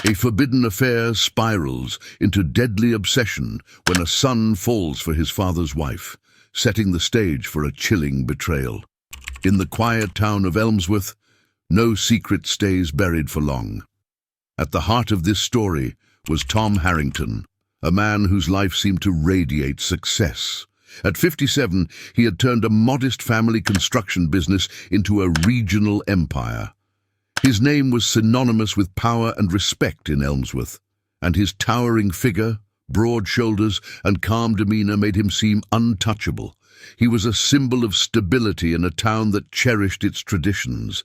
A forbidden affair spirals into deadly obsession when a son falls for his father's wife, setting the stage for a chilling betrayal. In the quiet town of Elmsworth, no secret stays buried for long. At the heart of this story was Tom Harrington, a man whose life seemed to radiate success. At 57, he had turned a modest family construction business into a regional empire. His name was synonymous with power and respect in Elmsworth, and his towering figure, broad shoulders, and calm demeanor made him seem untouchable. He was a symbol of stability in a town that cherished its traditions.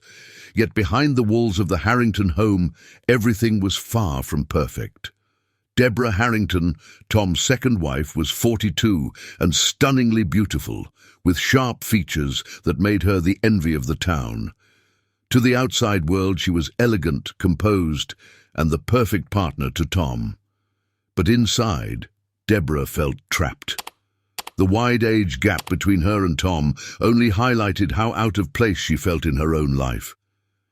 Yet behind the walls of the Harrington home, everything was far from perfect. Deborah Harrington, Tom's second wife, was 42 and stunningly beautiful, with sharp features that made her the envy of the town. To the outside world, she was elegant, composed, and the perfect partner to Tom. But inside, Deborah felt trapped. The wide age gap between her and Tom only highlighted how out of place she felt in her own life.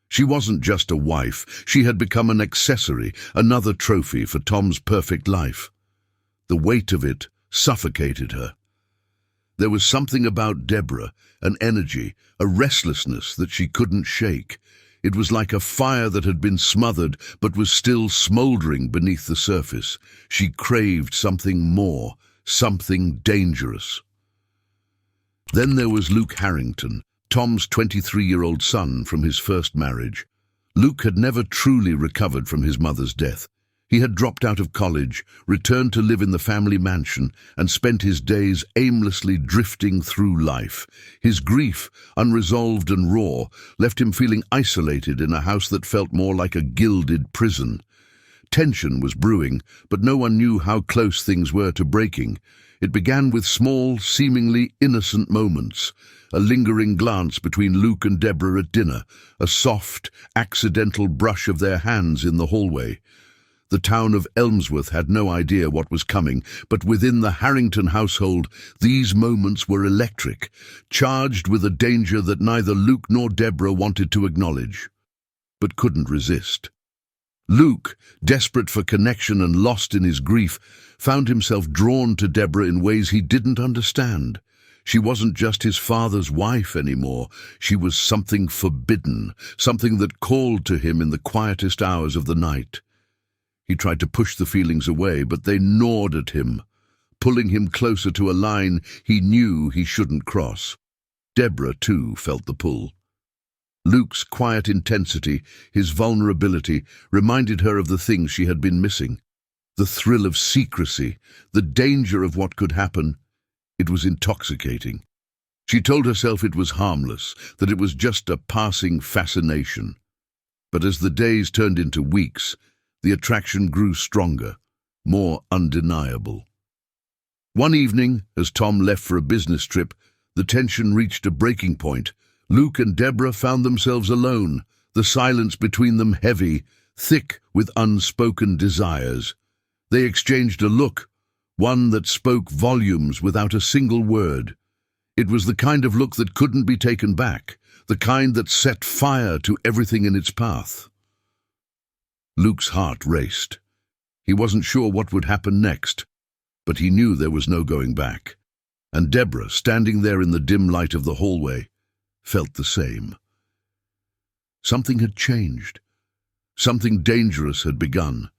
She wasn't just a wife, she had become an accessory, another trophy for Tom's perfect life. The weight of it suffocated her. There was something about Deborah, an energy, a restlessness that she couldn't shake. It was like a fire that had been smothered but was still smoldering beneath the surface. She craved something more, something dangerous. Then there was Luke Harrington, Tom's 23-year-old son from his first marriage. Luke had never truly recovered from his mother's death. He had dropped out of college, returned to live in the family mansion, and spent his days aimlessly drifting through life. His grief, unresolved and raw, left him feeling isolated in a house that felt more like a gilded prison. Tension was brewing, but no one knew how close things were to breaking. It began with small, seemingly innocent moments. A lingering glance between Luke and Deborah at dinner, a soft, accidental brush of their hands in the hallway. The town of Elmsworth had no idea what was coming, but within the Harrington household, these moments were electric, charged with a danger that neither Luke nor Deborah wanted to acknowledge, but couldn't resist. Luke, desperate for connection and lost in his grief, found himself drawn to Deborah in ways he didn't understand. She wasn't just his father's wife anymore. She was something forbidden, something that called to him in the quietest hours of the night. He tried to push the feelings away, but they gnawed at him, pulling him closer to a line he knew he shouldn't cross. Deborah, too, felt the pull. Luke's quiet intensity, his vulnerability, reminded her of the things she had been missing. The thrill of secrecy, the danger of what could happen. It was intoxicating. She told herself it was harmless, that it was just a passing fascination. But as the days turned into weeks, the attraction grew stronger, more undeniable. One evening, as Tom left for a business trip, the tension reached a breaking point. Luke and Deborah found themselves alone, the silence between them heavy, thick with unspoken desires. They exchanged a look, one that spoke volumes without a single word. It was the kind of look that couldn't be taken back, the kind that set fire to everything in its path. Luke's heart raced. He wasn't sure what would happen next, but he knew there was no going back. And Deborah, standing there in the dim light of the hallway, felt the same. Something had changed. Something dangerous had begun.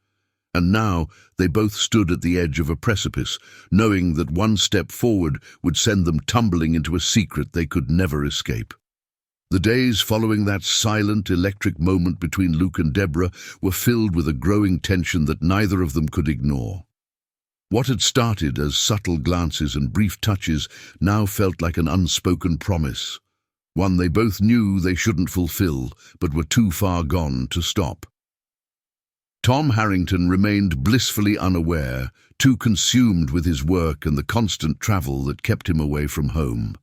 And now they both stood at the edge of a precipice, knowing that one step forward would send them tumbling into a secret they could never escape. The days following that silent, electric moment between Luke and Deborah were filled with a growing tension that neither of them could ignore. What had started as subtle glances and brief touches now felt like an unspoken promise, one they both knew they shouldn't fulfill, but were too far gone to stop. Tom Harrington remained blissfully unaware, too consumed with his work and the constant travel that kept him away from home.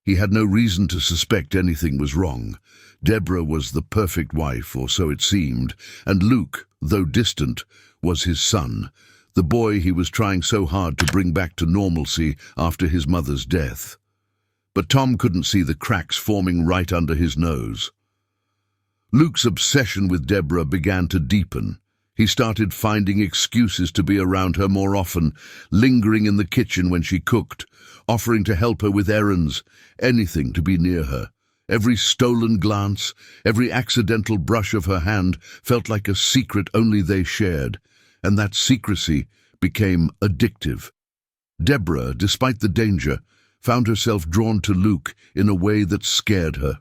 He had no reason to suspect anything was wrong. Deborah was the perfect wife, or so it seemed, and Luke, though distant, was his son, the boy he was trying so hard to bring back to normalcy after his mother's death. But Tom couldn't see the cracks forming right under his nose. Luke's obsession with Deborah began to deepen. He started finding excuses to be around her more often, lingering in the kitchen when she cooked, offering to help her with errands, anything to be near her. Every stolen glance, every accidental brush of her hand felt like a secret only they shared, and that secrecy became addictive. Deborah, despite the danger, found herself drawn to Luke in a way that scared her.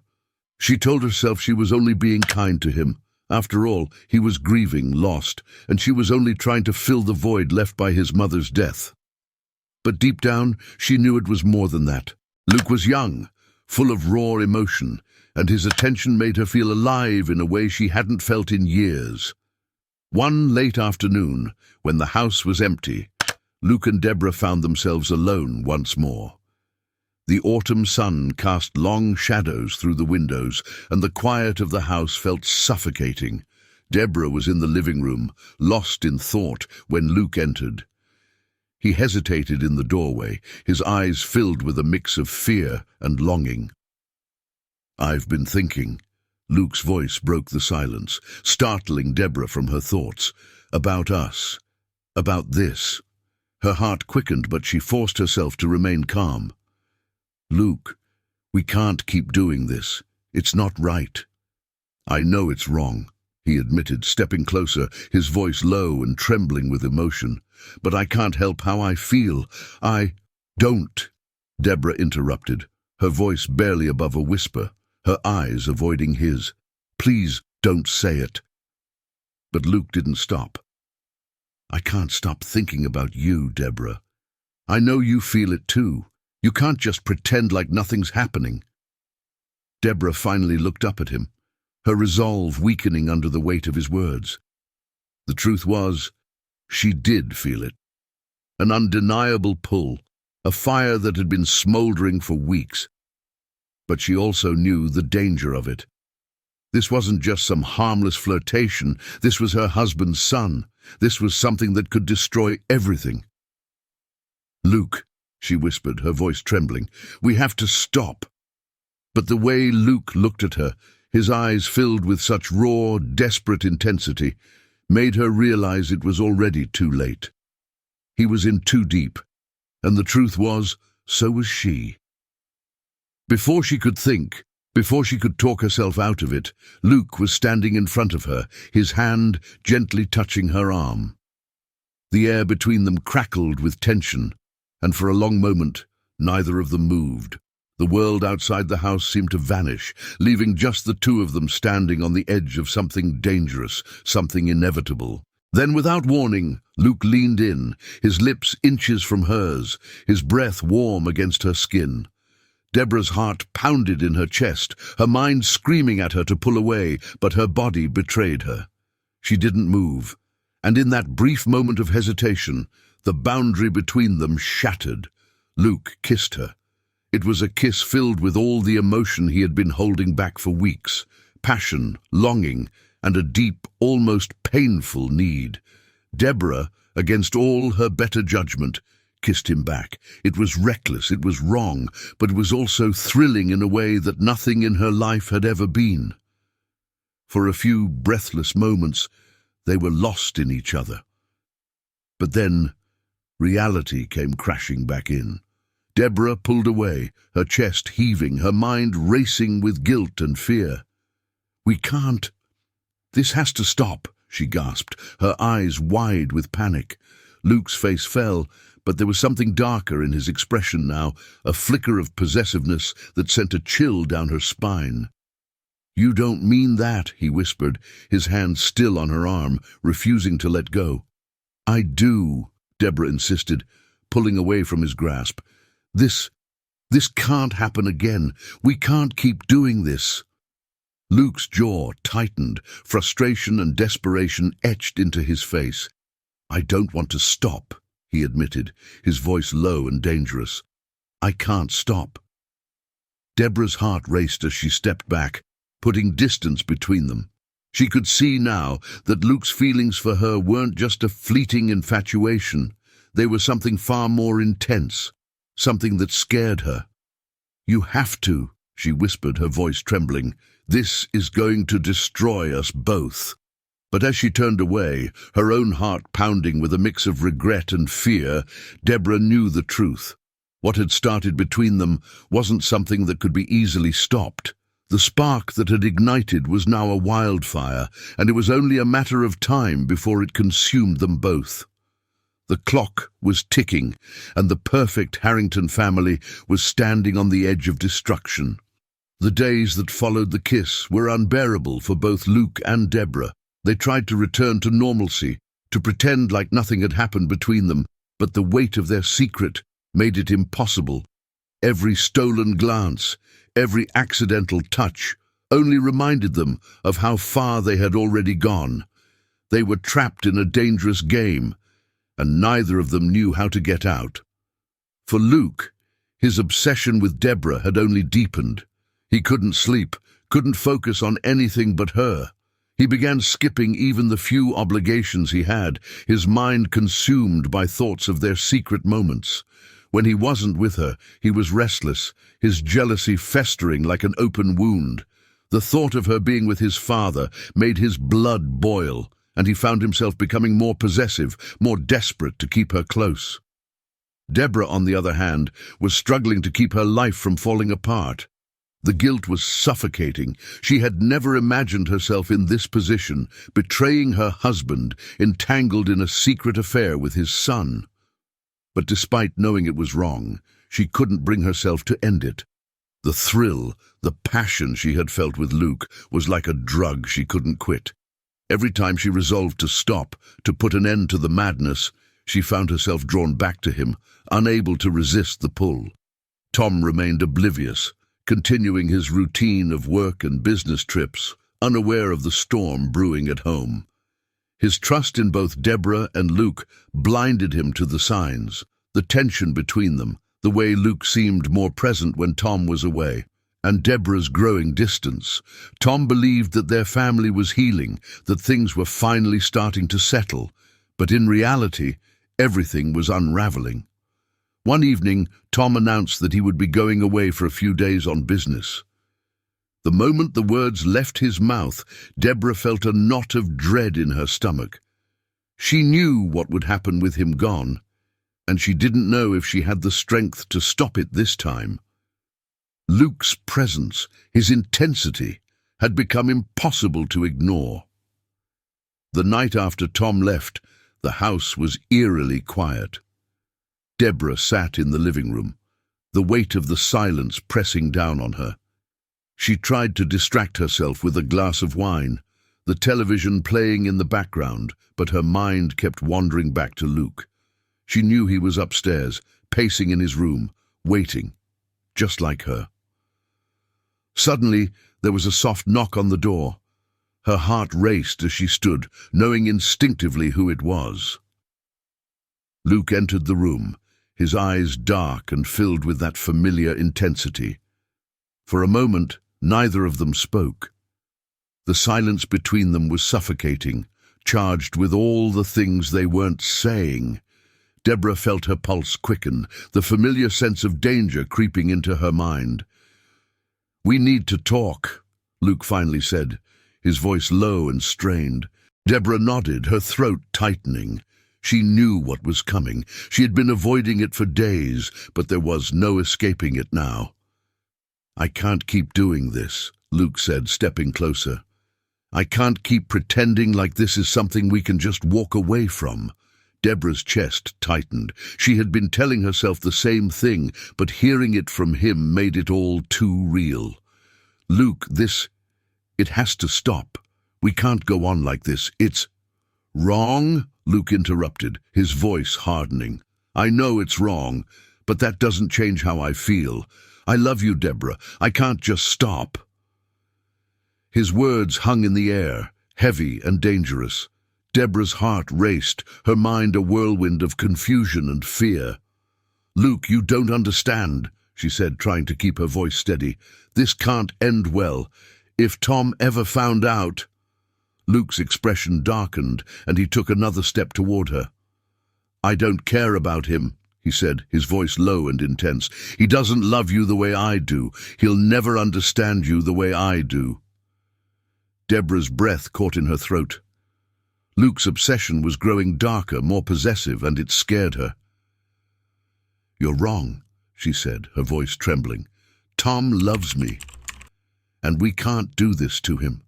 She told herself she was only being kind to him. After all, he was grieving, lost, and she was only trying to fill the void left by his mother's death. But deep down, she knew it was more than that. Luke was young, full of raw emotion, and his attention made her feel alive in a way she hadn't felt in years. One late afternoon, when the house was empty, Luke and Deborah found themselves alone once more. The autumn sun cast long shadows through the windows, and the quiet of the house felt suffocating. Deborah was in the living room, lost in thought, when Luke entered. He hesitated in the doorway, his eyes filled with a mix of fear and longing. "I've been thinking." Luke's voice broke the silence, startling Deborah from her thoughts. "About us. About this." Her heart quickened, but she forced herself to remain calm. "Luke, we can't keep doing this. It's not right." "I know it's wrong," he admitted, stepping closer, his voice low and trembling with emotion. "But I can't help how I feel. Don't," Deborah interrupted, her voice barely above a whisper, her eyes avoiding his. "Please don't say it." But Luke didn't stop. "I can't stop thinking about you, Deborah. I know you feel it too. You can't just pretend like nothing's happening." Deborah finally looked up at him, her resolve weakening under the weight of his words. The truth was, she did feel it. An undeniable pull, a fire that had been smoldering for weeks. But she also knew the danger of it. This wasn't just some harmless flirtation. This was her husband's son. This was something that could destroy everything. "Luke," she whispered, her voice trembling, "we have to stop." But the way Luke looked at her, his eyes filled with such raw, desperate intensity, made her realize it was already too late. He was in too deep, and the truth was, so was she. Before she could think, before she could talk herself out of it, Luke was standing in front of her, his hand gently touching her arm. The air between them crackled with tension, and for a long moment, neither of them moved. The world outside the house seemed to vanish, leaving just the two of them standing on the edge of something dangerous, something inevitable. Then, without warning, Luke leaned in, his lips inches from hers, his breath warm against her skin. Deborah's heart pounded in her chest, her mind screaming at her to pull away, but her body betrayed her. She didn't move, and in that brief moment of hesitation, the boundary between them shattered. Luke kissed her. It was a kiss filled with all the emotion he had been holding back for weeks, passion, longing, and a deep, almost painful need. Deborah, against all her better judgment, kissed him back. It was reckless, it was wrong, but it was also thrilling in a way that nothing in her life had ever been. For a few breathless moments, they were lost in each other. But then, reality came crashing back in. Deborah pulled away, her chest heaving, her mind racing with guilt and fear. "We can't. This has to stop," she gasped, her eyes wide with panic. Luke's face fell, but there was something darker in his expression now, a flicker of possessiveness that sent a chill down her spine. "You don't mean that," he whispered, his hand still on her arm, refusing to let go. "I do," Deborah insisted, pulling away from his grasp. This can't happen again. We can't keep doing this." Luke's jaw tightened, frustration and desperation etched into his face. "I don't want to stop," he admitted, his voice low and dangerous. "I can't stop." Deborah's heart raced as she stepped back, putting distance between them. She could see now that Luke's feelings for her weren't just a fleeting infatuation. They were something far more intense, something that scared her. "You have to," she whispered, her voice trembling. "This is going to destroy us both." But as she turned away, her own heart pounding with a mix of regret and fear, Deborah knew the truth. What had started between them wasn't something that could be easily stopped. The spark that had ignited was now a wildfire, and it was only a matter of time before it consumed them both. The clock was ticking, and the perfect Harrington family was standing on the edge of destruction. The days that followed the kiss were unbearable for both Luke and Deborah. They tried to return to normalcy, to pretend like nothing had happened between them, but the weight of their secret made it impossible. Every stolen glance, every accidental touch, only reminded them of how far they had already gone. They were trapped in a dangerous game, and neither of them knew how to get out. For Luke, his obsession with Deborah had only deepened. He couldn't sleep, couldn't focus on anything but her. He began skipping even the few obligations he had, his mind consumed by thoughts of their secret moments. When he wasn't with her, he was restless, his jealousy festering like an open wound. The thought of her being with his father made his blood boil, and he found himself becoming more possessive, more desperate to keep her close. Deborah, on the other hand, was struggling to keep her life from falling apart. The guilt was suffocating. She had never imagined herself in this position, betraying her husband, entangled in a secret affair with his son. But despite knowing it was wrong, she couldn't bring herself to end it. The thrill, the passion she had felt with Luke was like a drug she couldn't quit. Every time she resolved to stop, to put an end to the madness, she found herself drawn back to him, unable to resist the pull. Tom remained oblivious, continuing his routine of work and business trips, unaware of the storm brewing at home. His trust in both Deborah and Luke blinded him to the signs, the tension between them, the way Luke seemed more present when Tom was away, and Deborah's growing distance. Tom believed that their family was healing, that things were finally starting to settle, but in reality, everything was unraveling. One evening, Tom announced that he would be going away for a few days on business. The moment the words left his mouth, Deborah felt a knot of dread in her stomach. She knew what would happen with him gone, and she didn't know if she had the strength to stop it this time. Luke's presence, his intensity, had become impossible to ignore. The night after Tom left, the house was eerily quiet. Deborah sat in the living room, the weight of the silence pressing down on her. She tried to distract herself with a glass of wine, the television playing in the background, but her mind kept wandering back to Luke. She knew he was upstairs, pacing in his room, waiting, just like her. Suddenly, there was a soft knock on the door. Her heart raced as she stood, knowing instinctively who it was. Luke entered the room, his eyes dark and filled with that familiar intensity. For a moment, neither of them spoke. The silence between them was suffocating, charged with all the things they weren't saying. Deborah felt her pulse quicken, the familiar sense of danger creeping into her mind. "We need to talk," Luke finally said, his voice low and strained. Deborah nodded, her throat tightening. She knew what was coming. She had been avoiding it for days, but there was no escaping it now. "I can't keep doing this," Luke said, stepping closer. "I can't keep pretending like this is something we can just walk away from." Deborah's chest tightened. She had been telling herself the same thing, but hearing it from him made it all too real. "Luke, it has to stop. We can't go on like this. It's—" "Wrong?" Luke interrupted, his voice hardening. "I know it's wrong, but that doesn't change how I feel. I love you, Deborah. I can't just stop." His words hung in the air, heavy and dangerous. Deborah's heart raced, her mind a whirlwind of confusion and fear. "Luke, you don't understand," she said, trying to keep her voice steady. "This can't end well. If Tom ever found out—" Luke's expression darkened, and he took another step toward her. "I don't care about him," he said, his voice low and intense. "He doesn't love you the way I do. He'll never understand you the way I do." Deborah's breath caught in her throat. Luke's obsession was growing darker, more possessive, and it scared her. "You're wrong," she said, her voice trembling. "Tom loves me, and we can't do this to him."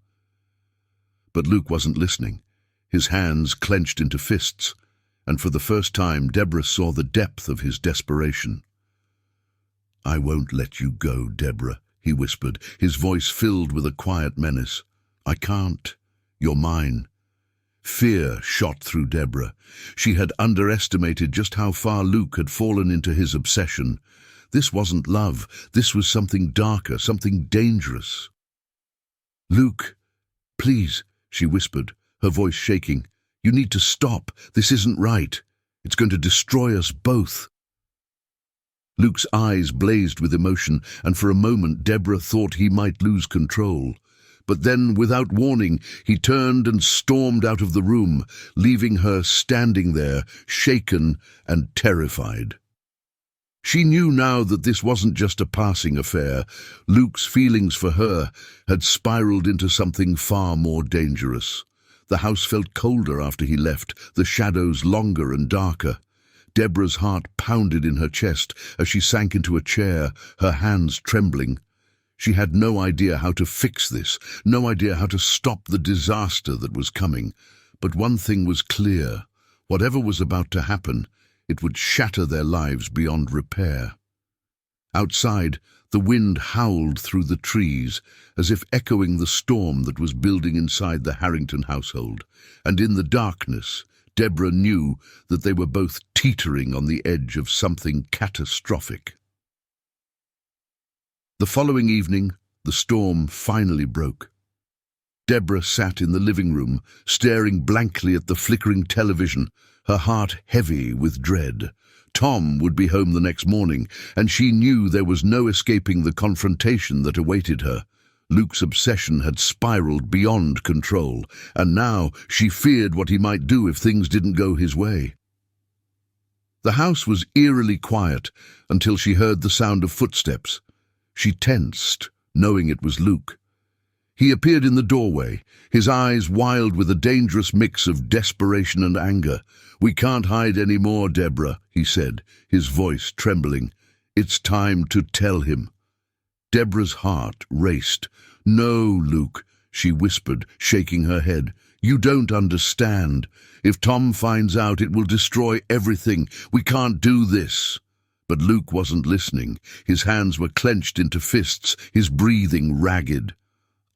But Luke wasn't listening. His hands clenched into fists, and for the first time Deborah saw the depth of his desperation. "I won't let you go, Deborah," he whispered, his voice filled with a quiet menace. "I can't. You're mine." Fear shot through Deborah. She had underestimated just how far Luke had fallen into his obsession. This wasn't love. This was something darker, something dangerous. "Luke, please," she whispered, her voice shaking. "You need to stop. This isn't right. It's going to destroy us both." Luke's eyes blazed with emotion, and for a moment Deborah thought he might lose control. But then, without warning, he turned and stormed out of the room, leaving her standing there, shaken and terrified. She knew now that this wasn't just a passing affair. Luke's feelings for her had spiraled into something far more dangerous. The house felt colder after he left, the shadows longer and darker. Deborah's heart pounded in her chest as she sank into a chair, her hands trembling. She had no idea how to fix this, no idea how to stop the disaster that was coming. But one thing was clear. Whatever was about to happen, it would shatter their lives beyond repair. Outside, the wind howled through the trees, as if echoing the storm that was building inside the Harrington household. And in the darkness, Deborah knew that they were both teetering on the edge of something catastrophic. The following evening, the storm finally broke. Deborah sat in the living room, staring blankly at the flickering television, her heart heavy with dread. Tom would be home the next morning, and she knew there was no escaping the confrontation that awaited her. Luke's obsession had spiraled beyond control, and now she feared what he might do if things didn't go his way. The house was eerily quiet until she heard the sound of footsteps. She tensed, knowing it was Luke. He appeared in the doorway, his eyes wild with a dangerous mix of desperation and anger. "We can't hide any more, Deborah," he said, his voice trembling. "It's time to tell him." Deborah's heart raced. "No, Luke," she whispered, shaking her head. "You don't understand. If Tom finds out, it will destroy everything. We can't do this." But Luke wasn't listening. His hands were clenched into fists, his breathing ragged.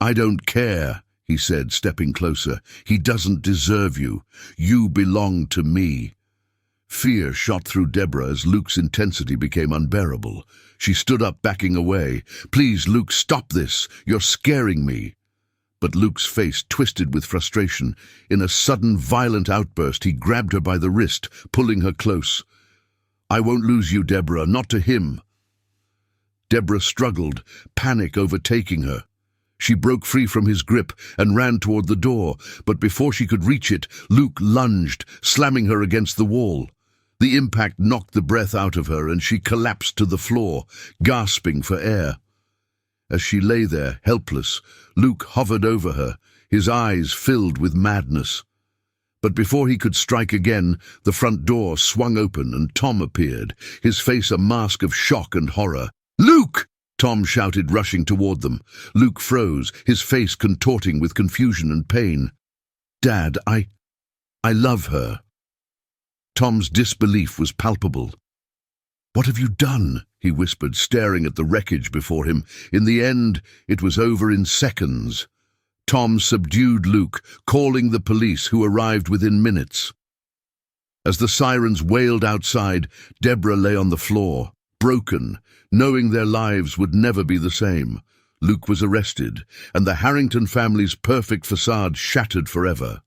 "I don't care," he said, stepping closer. "He doesn't deserve you. You belong to me." Fear shot through Deborah as Luke's intensity became unbearable. She stood up, backing away. "Please, Luke, stop this. You're scaring me." But Luke's face twisted with frustration. In a sudden, violent outburst, he grabbed her by the wrist, pulling her close. "I won't lose you, Deborah, not to him." Deborah struggled, panic overtaking her. She broke free from his grip and ran toward the door, but before she could reach it, Luke lunged, slamming her against the wall. The impact knocked the breath out of her, and she collapsed to the floor, gasping for air. As she lay there, helpless, Luke hovered over her, his eyes filled with madness. But before he could strike again, the front door swung open and Tom appeared, his face a mask of shock and horror. "Luke!" Tom shouted, rushing toward them. Luke froze, his face contorting with confusion and pain. "Dad, I love her." Tom's disbelief was palpable. "What have you done?" he whispered, staring at the wreckage before him. In the end, it was over in seconds. Tom subdued Luke, calling the police, who arrived within minutes. As the sirens wailed outside, Deborah lay on the floor, broken, knowing their lives would never be the same. Luke was arrested, and the Harrington family's perfect facade shattered forever.